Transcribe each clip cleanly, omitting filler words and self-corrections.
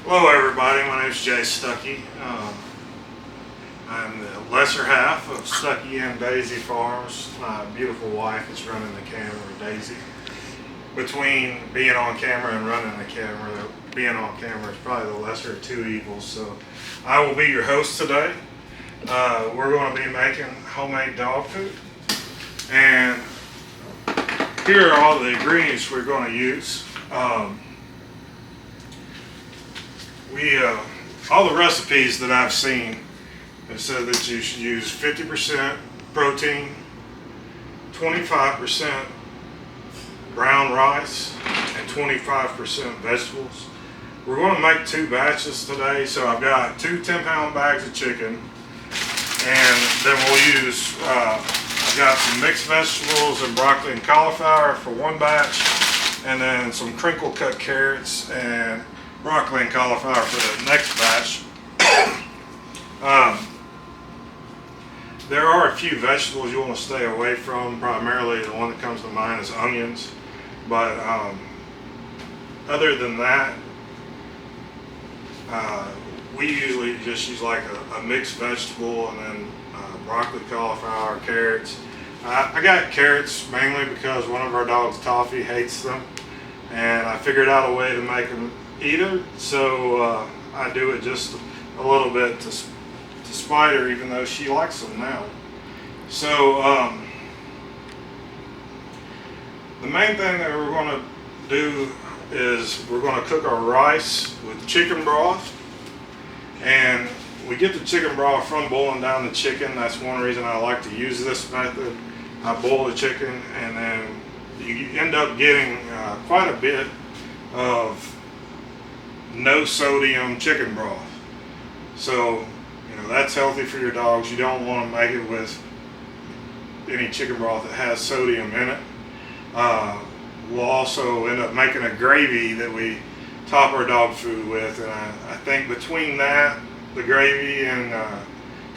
Hello everybody, my name is Jay Stuckey. I'm the lesser half of Stuckey and Daisy Farms. My beautiful wife is running the camera, Daisy. Between being on camera and running the camera, being on camera is probably the lesser of two evils. So I will be your host today. We're going to be making homemade dog food. And here are all the ingredients we're going to use. All the recipes that I've seen have said that you should use 50% protein, 25% brown rice, and 25% vegetables. We're going to make two batches today, so I've got two 10-pound bags of chicken, and then we'll use, I've got some mixed vegetables and broccoli and cauliflower for one batch, and then some crinkle cut carrots and broccoli and cauliflower for the next batch. There are a few vegetables you want to stay away from. Primarily the one that comes to mind is onions, but other than that, we usually just use like a mixed vegetable, and then broccoli, cauliflower, carrots. I got carrots mainly because one of our dogs, Toffee, hates them, and I figured out a way to make them eat her, so I do it just a little bit to spite her, even though she likes them now. So the main thing that we're going to do is we're going to cook our rice with chicken broth, and we get the chicken broth from boiling down the chicken. That's one reason I like to use this method. I boil the chicken, and then you end up getting quite a bit of no sodium chicken broth. So, you know, that's healthy for your dogs. You don't want to make it with any chicken broth that has sodium in it. We'll also end up making a gravy that we top our dog food with, and I think between that, the gravy, and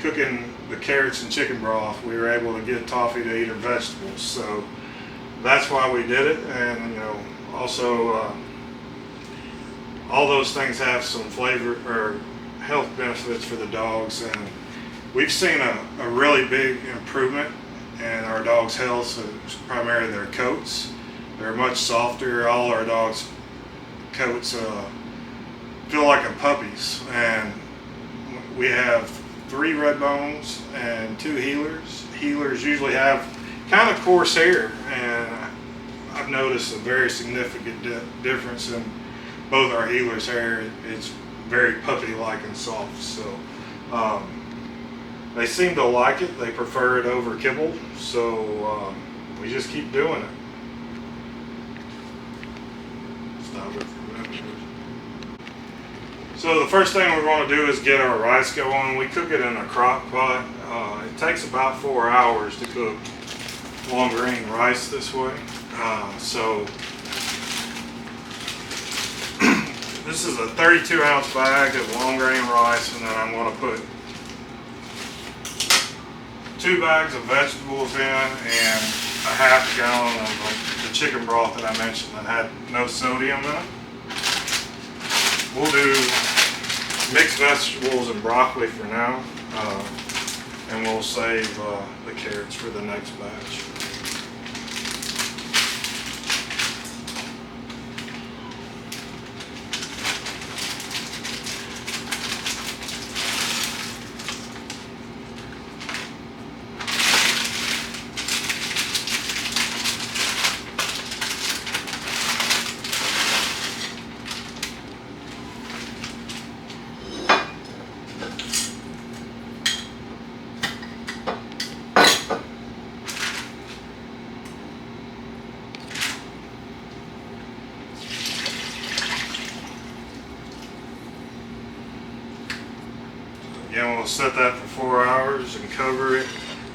cooking the carrots and chicken broth, we were able to get Toffee to eat her vegetables. So that's why we did it. And you know, also all those things have some flavor or health benefits for the dogs, and we've seen a really big improvement in our dogs' health, primarily their coats. They're much softer. All our dogs' coats feel like a puppy's, and we have 3 red bones and 2 healers. Healers usually have kind of coarse hair, and I've noticed a very significant difference in both our healers' hair. It's very puppy-like and soft, so they seem to like it. They prefer it over kibble, so we just keep doing it. Stop it for a minute. So the first thing we're going to do is get our rice going. We cook it in a crock pot. It takes about 4 hours to cook long grain rice this way. So this is a 32-ounce bag of long grain rice, and then I'm going to put 2 bags of vegetables in and a half gallon of the chicken broth that I mentioned that had no sodium in it. We'll do mixed vegetables and broccoli for now, and we'll save the carrots for the next batch. Again, we'll set that for 4 hours and cover it.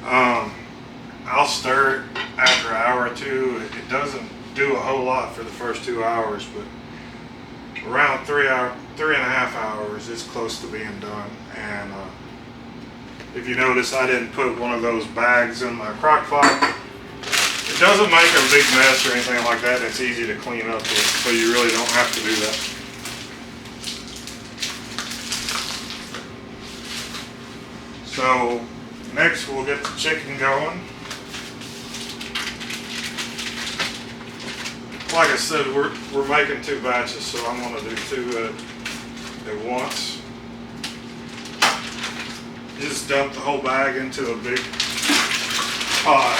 I'll stir it after an hour or two. It doesn't do a whole lot for the first 2 hours, but around 3.5 hours, it's close to being done. And if you notice, I didn't put one of those bags in my crock pot. It doesn't make a big mess or anything like that. It's easy to clean up with, so you really don't have to do that. So next we'll get the chicken going. Like I said, we're making 2 batches, so I'm going to do 2 at once. Just dump the whole bag into a big pot.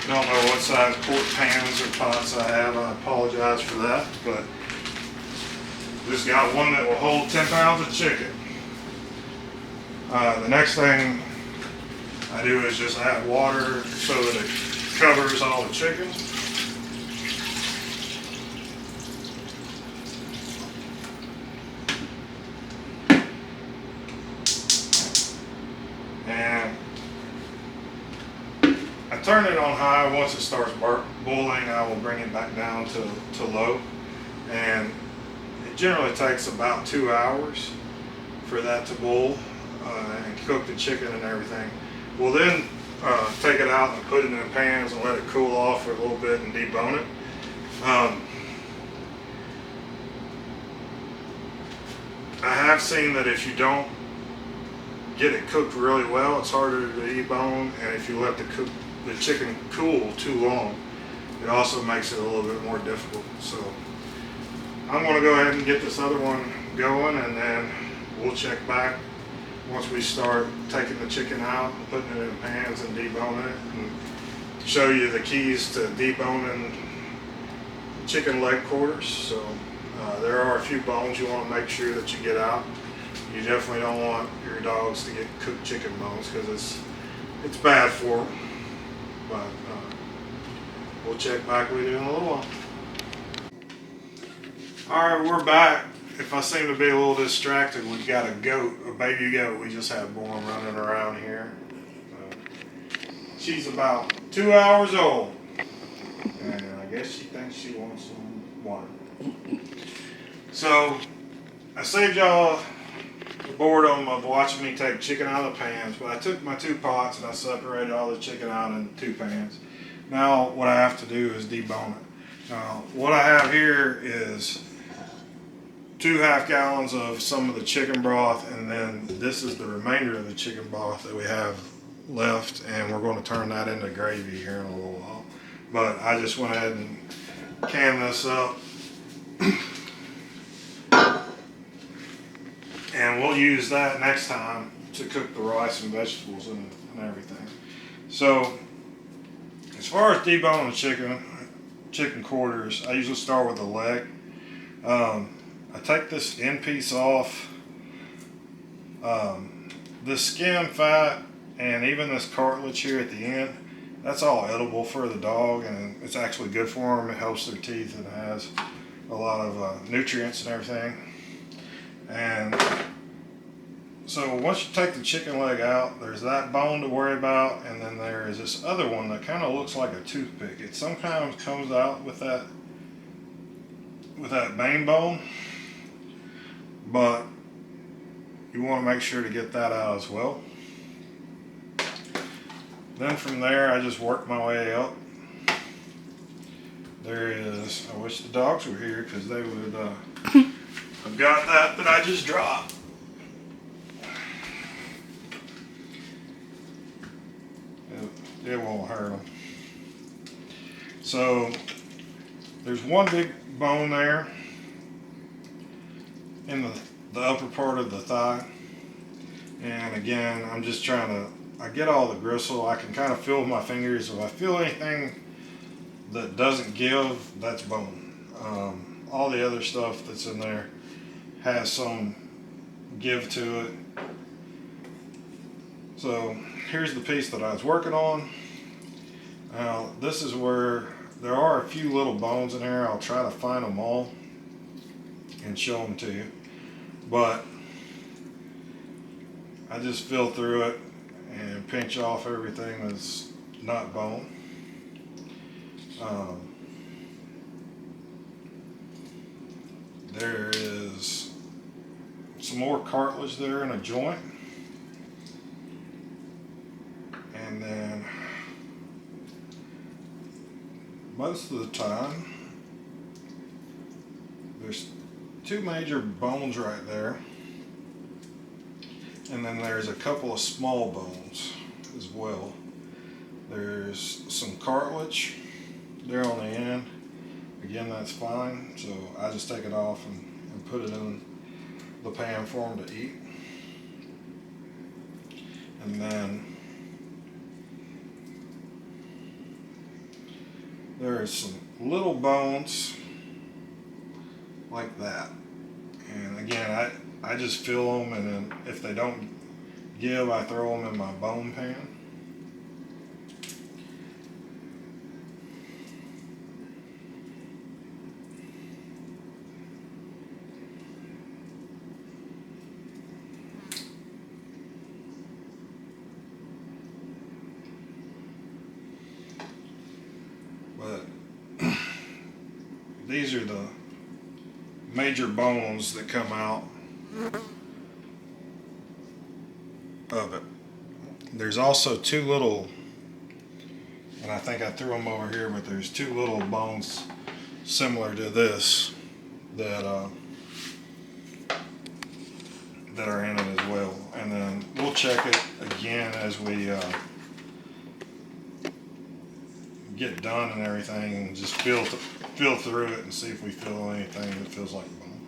Don't know what size quart pans or pots I have. I apologize for that, but just got one that will hold 10 pounds of chicken. The next thing I do is just add water so that it covers all the chicken. And I turn it on high. Once it starts boiling, I will bring it back down to low. And it generally takes about 2 hours for that to boil and cook the chicken and everything. We'll then take it out and put it in pans and let it cool off for a little bit and debone it. I have seen that if you don't get it cooked really well, it's harder to debone, and if you let the chicken cool too long, it also makes it a little bit more difficult. So I'm going to go ahead and get this other one going, and then we'll check back once we start taking the chicken out and putting it in pans and deboning it, and show you the keys to deboning chicken leg quarters. So there are a few bones you want to make sure that you get out. You definitely don't want your dogs to get cooked chicken bones because it's bad for them. But we'll check back with you in a little while. Alright, we're back. If I seem to be a little distracted, we've got a baby goat we just had born running around here. She's about 2 hours old. And I guess she thinks she wants some water. So, I saved y'all the boredom of watching me take chicken out of the pans, but I took my 2 pots and I separated all the chicken out into 2 pans. Now what I have to do is debone it. Now what I have here is 2 half gallons of some of the chicken broth, and then this is the remainder of the chicken broth that we have left, and we're going to turn that into gravy here in a little while. But I just went ahead and canned this up. And we'll use that next time to cook the rice and vegetables and everything. So, as far as deboning chicken quarters, I usually start with the leg. I take this end piece off. This skin fat and even this cartilage here at the end, that's all edible for the dog, and it's actually good for them. It helps their teeth, and it has a lot of nutrients and everything. And so once you take the chicken leg out, there's that bone to worry about, and then there is this other one that kind of looks like a toothpick. It sometimes comes out with that bane bone, but you want to make sure to get that out as well. Then from there, I just work my way up. There is, I wish the dogs were here because they would I've got that I just dropped. It won't hurt them. So there's one big bone there in the upper part of the thigh. And again, I'm just trying to, I get all the gristle. I can kind of feel with my fingers. If I feel anything that doesn't give, that's bone. All the other stuff that's in there has some give to it. So here's the piece that I was working on. Now this is where there are a few little bones in here. I'll try to find them all and show them to you, but I just feel through it and pinch off everything that's not bone. There is some more cartilage there in a joint, and then most of the time there's 2 major bones right there, And then there's a couple of small bones as well. There's some cartilage there on the end. Again, that's fine. So I just take it off and put it in the pan for them to eat. And then there's some little bones like that. And again, I just fill them, and then if they don't give, I throw them in my bone pan. But these are the major bones that come out of it. There's also two little, and I think I threw them over here, but there's two little bones similar to this that are in it as well. And then we'll check it again as we get done and everything, and just feel through it and see if we feel anything that feels like bone.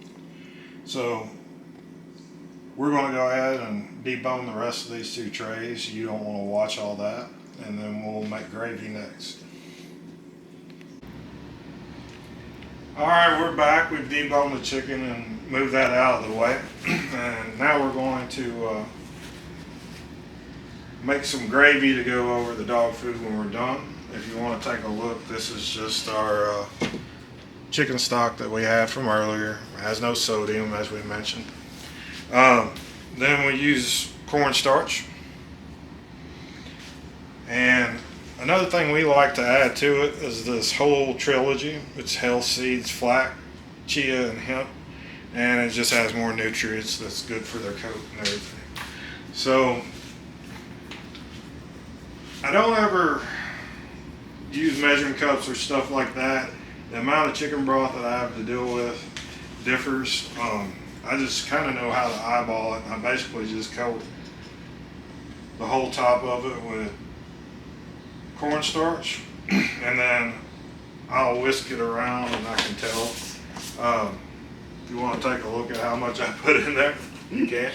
So we're going to go ahead and debone the rest of these two trays. You don't want to watch all that, and then we'll make gravy next. Alright, we're back. We've deboned the chicken and moved that out of the way. And now we're going to make some gravy to go over the dog food when we're done. If you want to take a look, this is just our chicken stock that we had from earlier. It has no sodium, as we mentioned. Then we use cornstarch. And another thing we like to add to it is this whole trilogy. It's health seeds, flax, chia, and hemp. And it just has more nutrients that's good for their coat and everything. So I don't ever use measuring cups or stuff like that. The amount of chicken broth that I have to deal with differs. I just kind of know how to eyeball it. I basically just coat the whole top of it with cornstarch, and then I'll whisk it around, and I can tell. If you want to take a look at how much I put in there, you can.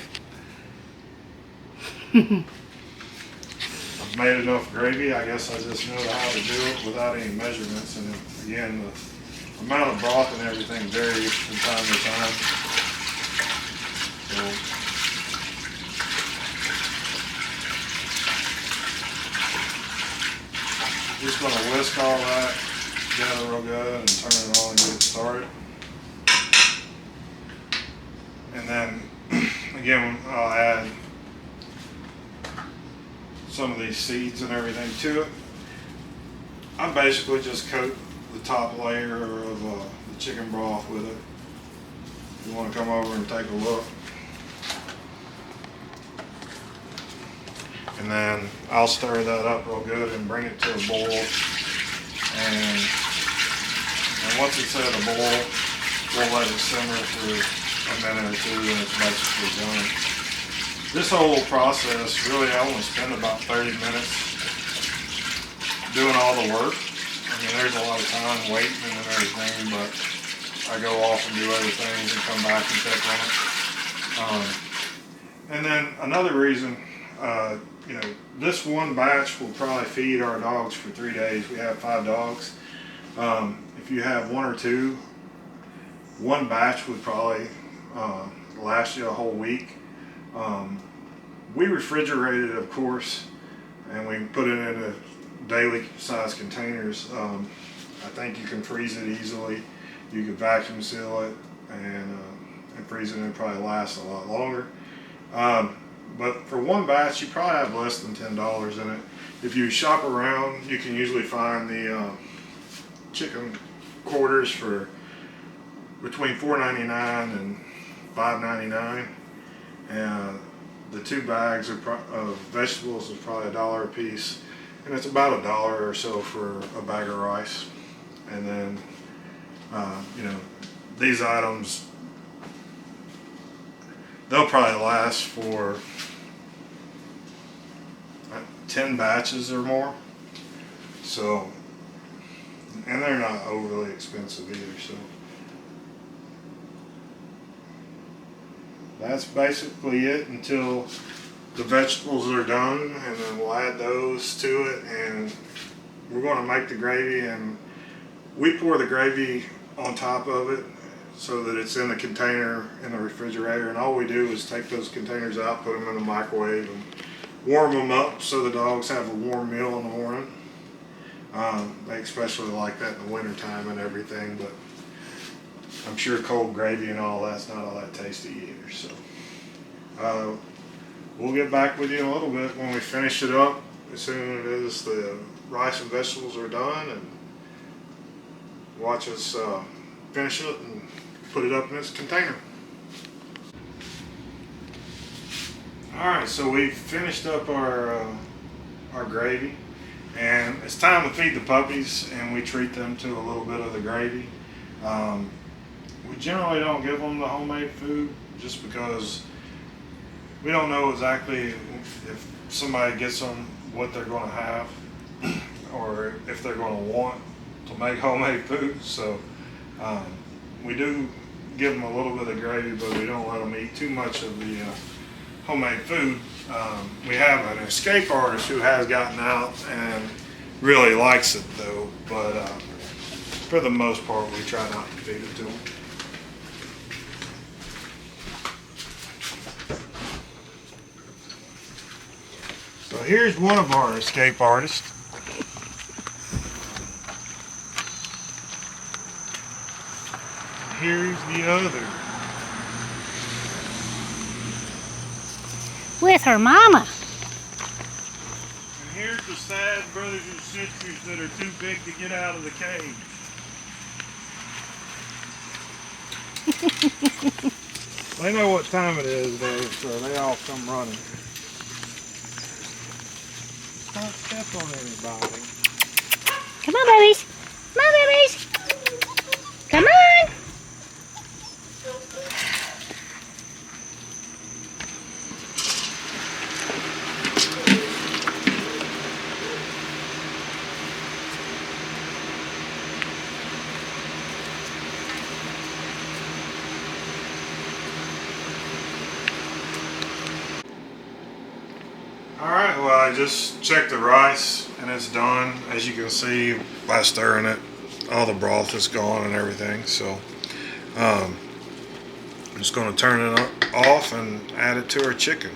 I've made enough gravy. I guess I just know how to do it without any measurements. And again, the amount of broth and everything varies from time to time. So just going to whisk all that together real good and turn it on and get started. And then again, I'll add some of these seeds and everything to it. I basically just coat the top layer of the chicken broth with it. If you want to come over and take a look. And then I'll stir that up real good and bring it to a boil. And once it's at a boil, we'll let it simmer for a minute or two, and it's basically done. This whole process, really, I only spend about 30 minutes doing all the work. I mean, there's a lot of time waiting and everything, but I go off and do other things and come back and check on it. And then another reason, this one batch will probably feed our dogs for 3 days. We have 5 dogs. If you have 1 or 2, one batch would probably last you a whole week. We refrigerate it, of course, and we put it in daily size containers. I think you can freeze it easily. You can vacuum seal it and freeze it, and it'll probably last a lot longer. But for one batch, you probably have less than $10 in it. If you shop around, you can usually find the chicken quarters for between $4.99 and $5.99, and the 2 bags of vegetables is probably $1 a piece, and it's about $1 or so for a bag of rice. And then these items, they'll probably last for 10 batches or more. So, and they're not overly expensive either. So that's basically it until the vegetables are done, and then we'll add those to it, and we're going to make the gravy, and we pour the gravy on top of it so that it's in the container in the refrigerator, and all we do is take those containers out, put them in the microwave, and warm them up so the dogs have a warm meal in the morning. They especially like that in the winter time and everything, but I'm sure cold gravy and all that's not all that tasty either. So we'll get back with you in a little bit when we finish it up, as soon as the rice and vegetables are done, and watch us finish it and put it up in its container. Alright, so we finished up our gravy, and it's time to feed the puppies, and we treat them to a little bit of the gravy. We generally don't give them the homemade food just because we don't know exactly if somebody gets them what they're going to have or if they're going to want to make homemade food. So we do give them a little bit of gravy, but we don't let them eat too much of the homemade food. We have an escape artist who has gotten out and really likes it though, but for the most part we try not to feed it to them. So here's one of our escape artists. Here's the other. With her mama. And here's the sad brothers and sisters that are too big to get out of the cage. They know what time it is though, so they all come running. Don't step on anybody. Come on, babies. Come on, babies. Come on. Alright, well I just checked the rice and it's done. As you can see by stirring it, all the broth is gone and everything. So I'm just going to turn it off and add it to our chicken.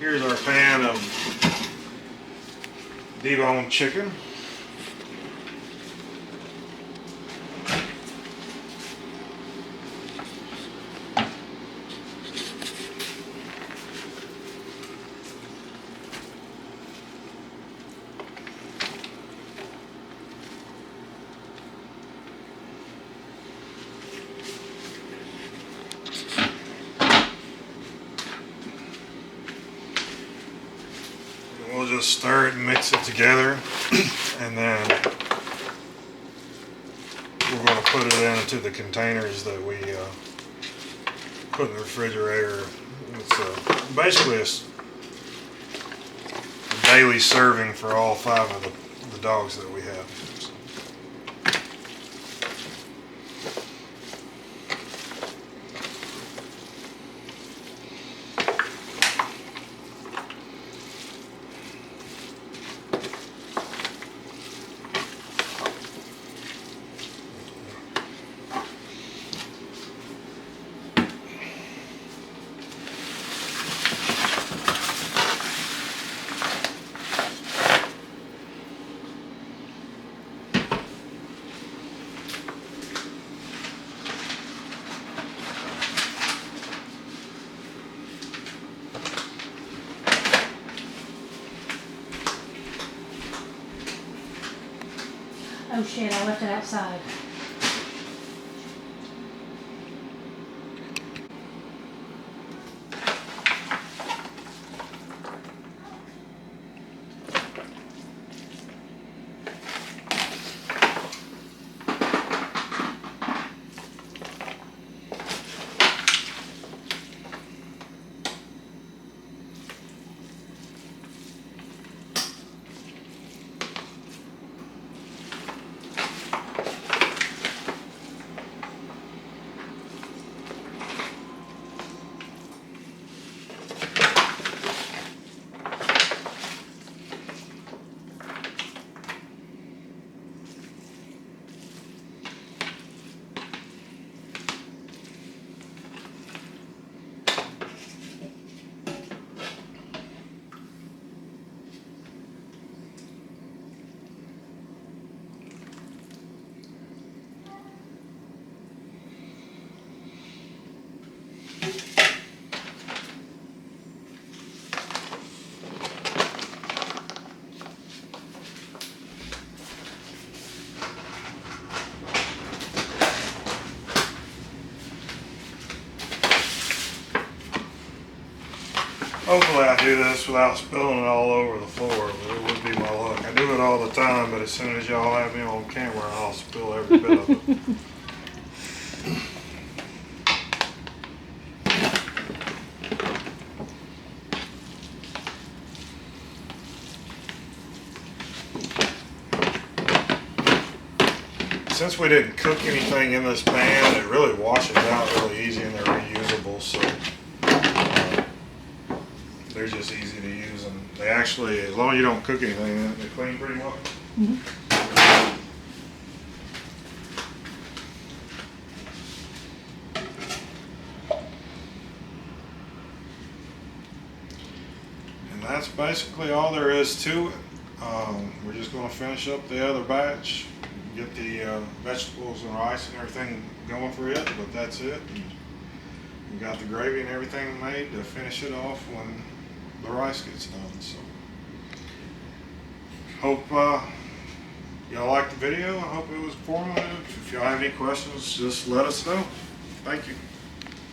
Here's our pan of deboned chicken. We'll just stir it and mix it together, and then we're going to put it into the containers that we put in the refrigerator. It's basically a daily serving for all 5 of the dogs that we have. Oh shit, I left it outside. Hopefully I do this without spilling it all over the floor, but it would be my luck. I do it all the time, but as soon as y'all have me on camera, I'll spill every bit of it. Since we didn't cook anything in this pan, it really washes out really easy and they're reusable, so they're just easy to use, and they actually, as long as you don't cook anything, they clean pretty well. And that's basically all there is to it. We're just going to finish up the other batch, get the vegetables and rice and everything going for it, but that's it. And we got the gravy and everything made to finish it off when the rice gets done. So hope y'all liked the video. I hope it was informative. If y'all have any questions, just let us know. Thank you.